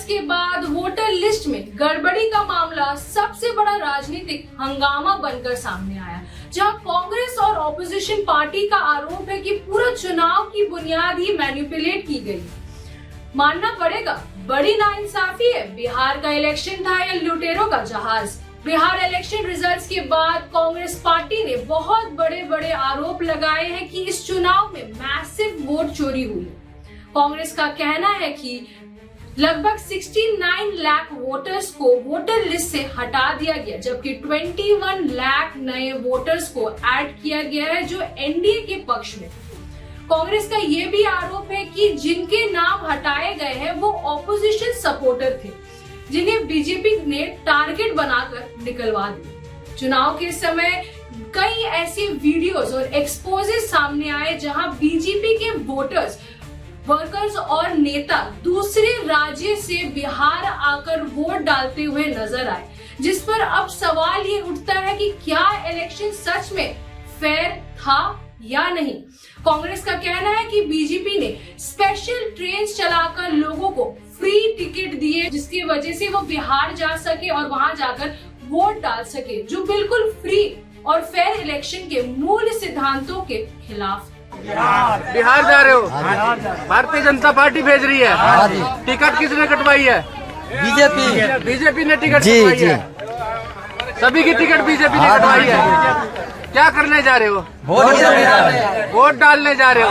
Results के बाद voter list में गड़बड़ी का मामला सबसे बड़ा राजनीतिक हंगामा बनकर सामने आया, जहां कांग्रेस और ऑपोजिशन पार्टी का आरोप है कि पूरा चुनाव की बुनियाद ही मैनिपुलेट की गई। मानना पड़ेगा, बड़ी नाइंसाफी है। बिहार का इलेक्शन था या लुटेरों का जहाज। बिहार इलेक्शन रिजल्ट्स के बाद कांग्रेस पार्टी ने बहुत बड़े बड़े आरोप लगाए हैं कि इस चुनाव में मैसिव वोट चोरी हुई है। कांग्रेस का कहना है कि लगभग 69 लाख वोटर्स को वोटर लिस्ट से हटा दिया गया, जबकि 21 लाख नए वोटर्स को ऐड किया गया है जो एनडीए के पक्ष में। कांग्रेस का ये भी आरोप है कि जिनके नाम हटाए गए हैं वो ऑपोजिशन सपोर्टर थे, जिन्हें बीजेपी ने टारगेट बनाकर निकलवा दिया। चुनाव के समय कई ऐसे वीडियोस और एक्सपोजेस सामने आए जहां बीजेपी के वोटर्स, वर्कर्स और नेता दूसरे राज्य से बिहार आकर वोट डालते हुए नजर आए, जिस पर अब सवाल ये उठता है कि क्या इलेक्शन सच में फेयर था या नहीं। कांग्रेस का कहना है कि बीजेपी ने स्पेशल ट्रेन चलाकर लोगों को फ्री टिकट दिए, जिसकी वजह से वो बिहार जा सके और वहां जाकर वोट डाल सके, जो बिल्कुल फ्री और फेयर इलेक्शन के मूल सिद्धांतों के खिलाफ। बिहार जा रहे हो? भारतीय जनता पार्टी भेज रही है। टिकट किसने कटवाई है? बीजेपी ने टिकट कटवाई है। सभी की टिकट बीजेपी ने कटवाई है। क्या करने जा रहे हो? वोट डालने जा रहे हो।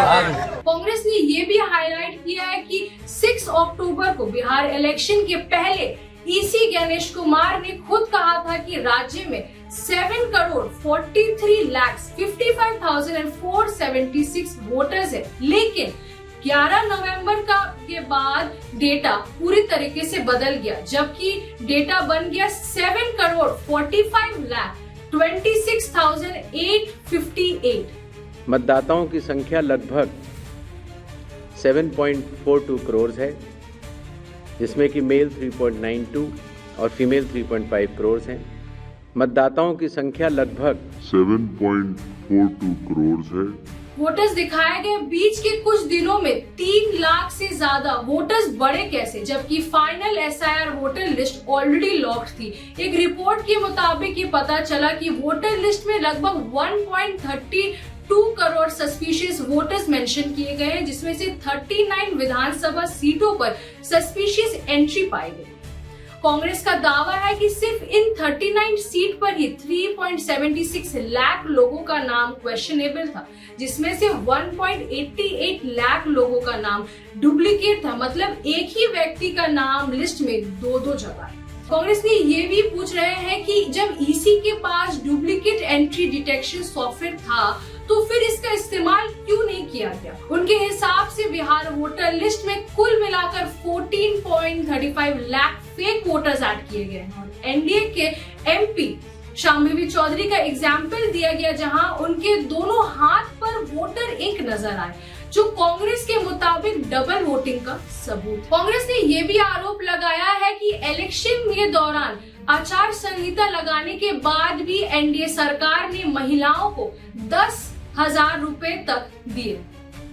कांग्रेस ने ये भी हाईलाइट किया है कि 6 अक्टूबर को बिहार इलेक्शन के पहले ईसी गणेश कुमार ने खुद कहा था कि राज्य में 7,43,55,476 वोटर्स है, लेकिन 11 नवंबर के बाद डेटा पूरी तरीके से बदल गया, जबकि डेटा बन गया 7,45,26,858। मतदाताओं की संख्या लगभग 7.42 करोड़ है, जिसमें कि मेल 3.92 और फीमेल 3.5 करोड़ हैं। मतदाताओं की संख्या लगभग 7.42 करोड़ है। वोटर्स दिखाए गए बीच के कुछ दिनों में 3 लाख से ज्यादा वोटर्स बढ़े कैसे, जबकि final SIR voter list already locked थी। एक रिपोर्ट के मुताबिक ये पता चला कि वोटर लिस्ट में लगभग 1.32 करोड़ सस्पिशियस वोटर्स मेंशन किए गए हैं, जिसमें से 39 विधानसभा सीटों पर सस्पिशियस एंट्री पाई गई। कांग्रेस का दावा है कि सिर्फ इन 39 सीट पर ही 3.76 लाख लोगों का नाम क्वेश्चनेबल था, जिसमें से 1.88 लाख लोगों का नाम डुप्लीकेट था, मतलब एक ही व्यक्ति का नाम लिस्ट में दो जगह है। कांग्रेस ने ये भी पूछ रहे हैं कि जब ईसी के पास डुप्लीकेट एंट्री डिटेक्शन सॉफ्टवेयर था तो फिर इसका इस्तेमाल क्यों नहीं किया गया। उनके हिसाब से बिहार वोटर लिस्ट में कुल मिलाकर 14.35 लाख फेक वोटर्स ऐड किए गए हैं। एनडीए के एमपी शाम्भवी चौधरी का एग्जाम्पल दिया गया, जहां उनके दोनों हाथ पर वोटर इंक नजर आए, जो कांग्रेस के मुताबिक डबल वोटिंग का सबूत। कांग्रेस ने ये भी आरोप लगाया है कि इलेक्शन के दौरान आचार संहिता लगाने के बाद भी एनडीए सरकार ने महिलाओं को 10,000 रुपए तक दिए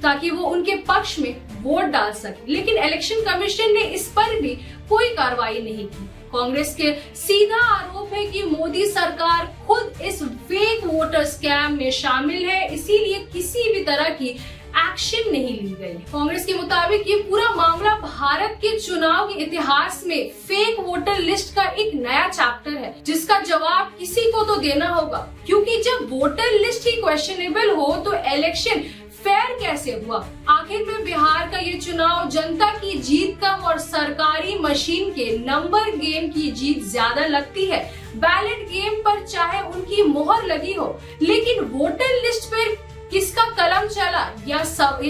ताकि वो उनके पक्ष में वोट डाल सके, लेकिन इलेक्शन कमीशन ने इस पर भी कोई कार्रवाई नहीं की। कांग्रेस के सीधा आरोप है कि मोदी सरकार खुद इस फेक वोटर स्कैम में शामिल है, इसीलिए किसी भी तरह की एक्शन नहीं ली गई। कांग्रेस के मुताबिक ये पूरा मामला भारत के चुनाव के इतिहास में फेक वोटर लिस्ट का एक नया चैप्टर है, जिसका जवाब किसी को तो देना होगा, क्योंकि जब वोटर लिस्ट ही क्वेश्चनेबल हो तो इलेक्शन फेयर कैसे हुआ। आखिर में बिहार का ये चुनाव जनता की जीत कम और सरकारी मशीन के नंबर गेम की जीत ज्यादा लगती है। बैलेट गेम पर चाहे उनकी मोहर लगी हो, लेकिन वोटर लिस्ट पर किसका कलम चला ये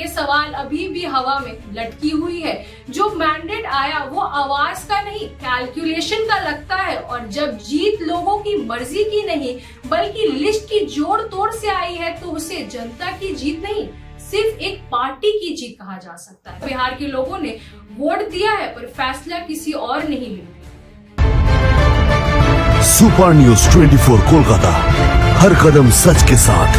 सवाल अभी भी हवा में लटकी हुई है। जो मैंडेट आया वो आवाज का नहीं, कैलकुलेशन का लगता है, और जब जीत लोगों की मर्जी की नहीं बल्कि लिस्ट की जोड़ तोड़ से आई है तो उसे जनता की जीत नहीं, सिर्फ एक पार्टी की जीत कहा जा सकता है। बिहार के लोगों ने वोट दिया है पर फैसला किसी और नहीं लिया। सुपर न्यूज़ 24 कोलकाता, हर कदम सच के साथ।